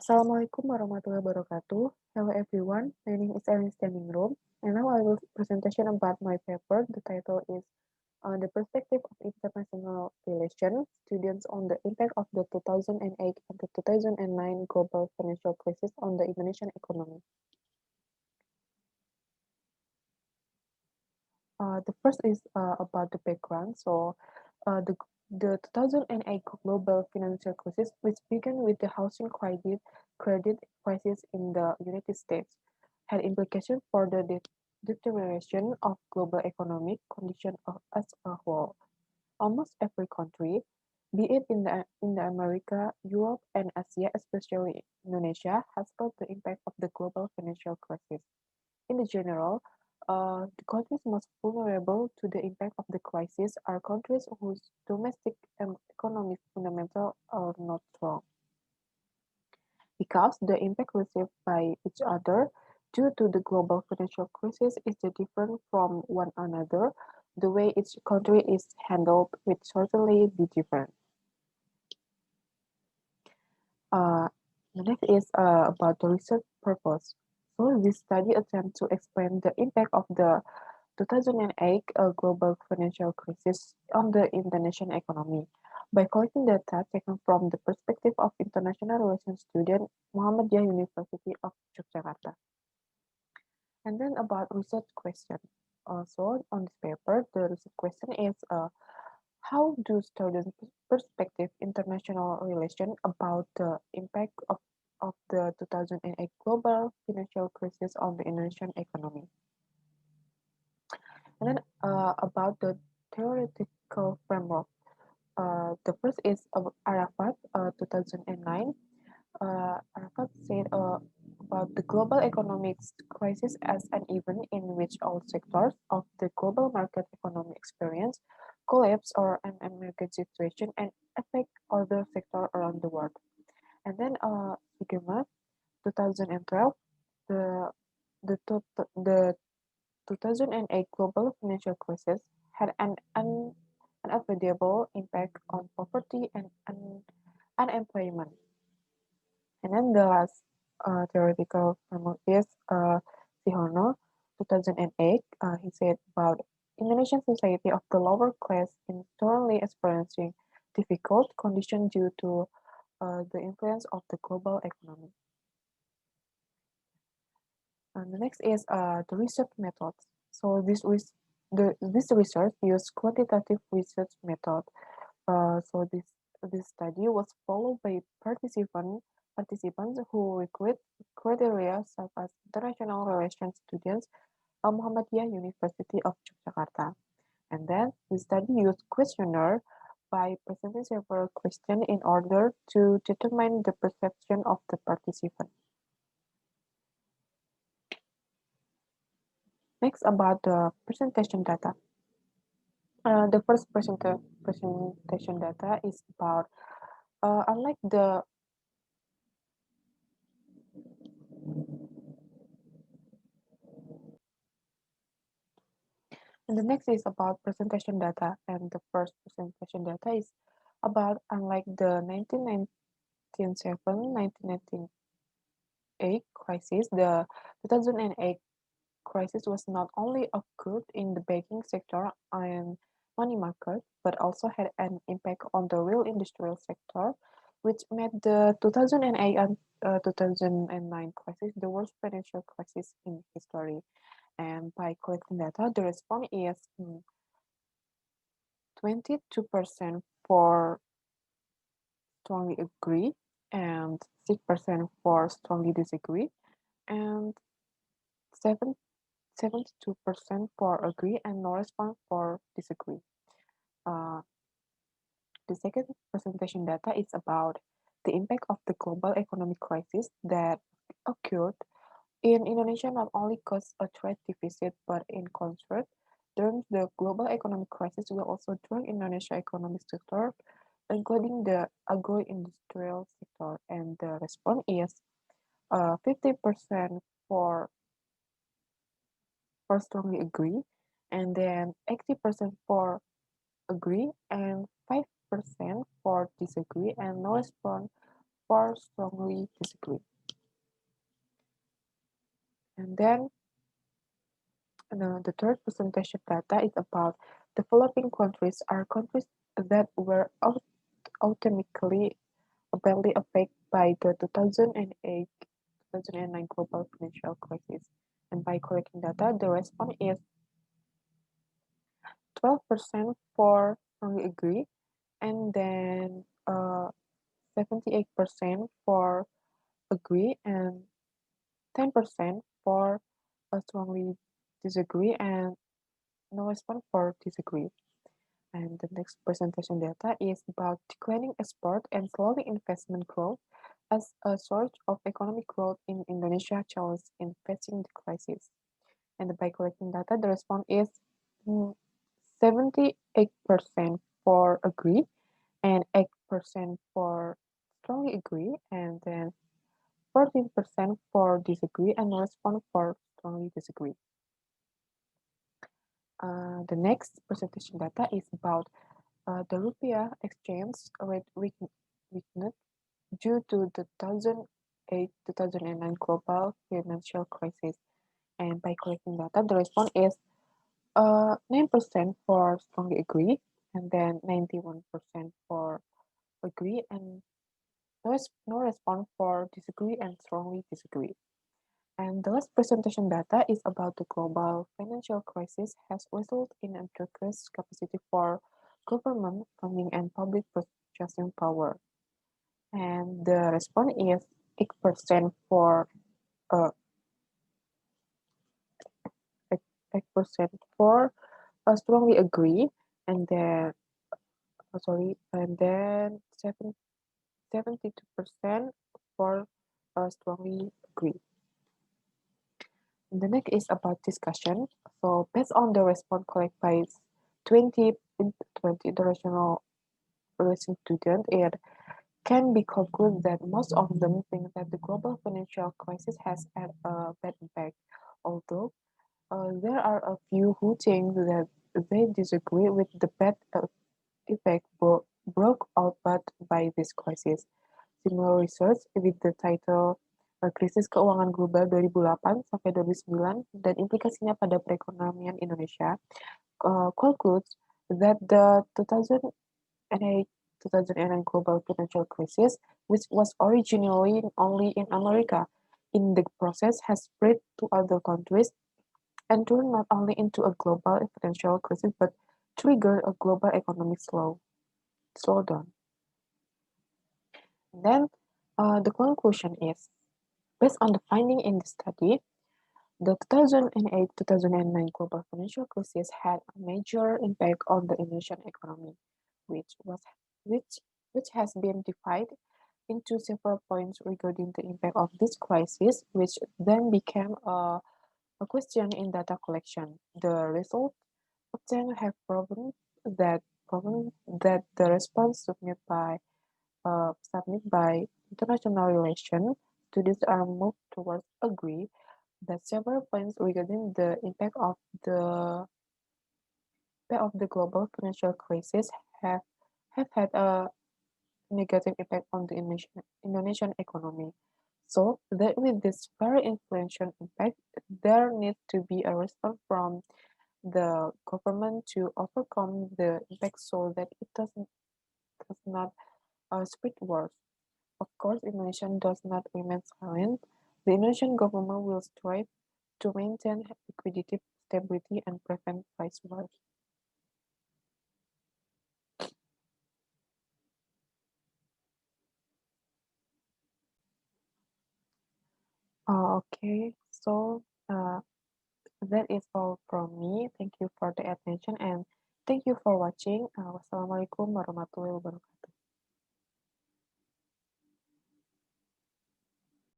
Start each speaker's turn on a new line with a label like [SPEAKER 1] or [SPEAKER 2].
[SPEAKER 1] Assalamualaikum warahmatullahi wabarakatuh. Hello everyone, my name is Ellin Setyaningrum, and now I will presentation about my paper. The title is The Perspective of International Relations, Students on the Impact of the 2008 and the 2009 Global Financial Crisis on the Indonesian Economy. The first is about the background. The 2008 global financial crisis, which began with the housing credit crisis in the United States, had implications for the deterioration of global economic conditions as a whole. Almost every country, be it in the America, Europe, and Asia, especially Indonesia, has felt the impact of the global financial crisis. In the general, the countries most vulnerable to the impact of the crisis are countries whose domestic and economic fundamentals are not strong. Because the impact received by each other due to the global financial crisis is different from one another, the way each country is handled will certainly be different. Uh, the next is about the research purpose. So this study attempts to explain the impact of the 2008 global financial crisis on the Indonesian economy by collecting data taken from the perspective of international relations student Muhammadiyah University of Yogyakarta. And then about research question. So on this paper, the research question is how do students perspective international relation about the impact of the 2008 global financial crisis on the Indonesian economy? And then about the theoretical framework. The first is Arafat, 2009. Arafat said about the global economic crisis as an event in which all sectors of the global market economy experience collapse or an emergency situation and affect other sectors around the world. And then Sigema, 2012, the the 2008 global financial crisis had an unavoidable impact on poverty and unemployment. And then the last theoretical framework is Sihono, 2008. He said about Indonesian society of the lower class is currently experiencing difficult conditions due to the influence of the global economy. And the next is the research methods. So this research used quantitative research method. This study was followed by participants who recruit criteria such as international relations students at Muhammadiyah University of Yogyakarta. And then the study used questionnaire by presenting several questions in order to determine the perception of the participant. Next, about the presentation data. The first presentation data is about unlike the and the next is about presentation data, and the first presentation data is about unlike the 1997-1998 crisis, the 2008 crisis was not only occurred in the banking sector and money market, but also had an impact on the real industrial sector, which made the 2008 and 2009 crisis the worst financial crisis in history. And by collecting data, the response is 22% for strongly agree and 6% for strongly disagree and 72% for agree and no response for disagree. Uh, the second presentation data is about the impact of the global economic crisis that occurred in Indonesia not only caused a trade deficit but in concert, during the global economic crisis will also drain Indonesia economic sector, including the agro-industrial sector, and the response is 50% for strongly agree, and then 80% for agree, and 5% for disagree, and no response for strongly disagree. And then the third presentation data is about developing countries are countries that were automatically badly affected by the 2008-2009 global financial crisis. And by collecting data, the response is 12% for strongly agree, and then 78% for agree, and 10% for strongly disagree, and no response for disagree. And the next presentation data is about declining export and slowing investment growth as a source of economic growth in Indonesia challenge in facing the crisis. And by collecting data, the response is 78% for agree, and 8% for strongly agree, and then 14% for disagree, and no response for strongly disagree. The next presentation data is about the rupiah exchange rate weakened due to the 2008-2009 global financial crisis. And by collecting data, the response is 9% for strongly agree, and then 91% for agree, and no response for disagree and strongly disagree. And the last presentation data is about the global financial crisis has resulted in a decreased capacity for government funding and public purchasing power. And the response is 8% for uh, 8% for strongly agree, and then and then 72% for strongly agree. The next is about discussion. So based on the response collected by 20 international relation students, it can be concluded that most of them think that the global financial crisis has had a bad impact, although there are a few who think that they disagree with the bad effect brought about by this crisis. Similar research with the title Krisis Keuangan Global 2008 sampai 2009 dan implikasinya pada perekonomian Indonesia concludes that the 2008-2009 global financial crisis, which was originally only in America, in the process has spread to other countries and turned not only into a global financial crisis but triggered a global economic slowdown. Then the conclusion is, based on the finding in the study, the 2008-2009 global financial crisis had a major impact on the Indonesian economy, which was which which has been divided into several points regarding the impact of this crisis, which then became a question in data collection. The result obtained have proven that the response submitted by international relations studies are moved towards agree that several points regarding the impact of the global financial crisis have have had a negative impact on the Indonesian economy. So that with this very influential impact, there needs to be a response from the government to overcome the impact so that it does not spread worse. Of course, Indonesia does not remain silent. The Indonesian government will strive to maintain liquidity stability and prevent price wars. Okay, so that is all from me. Thank you for the attention and thank you for watching. Wassalamualaikum warahmatullahi wabarakatuh.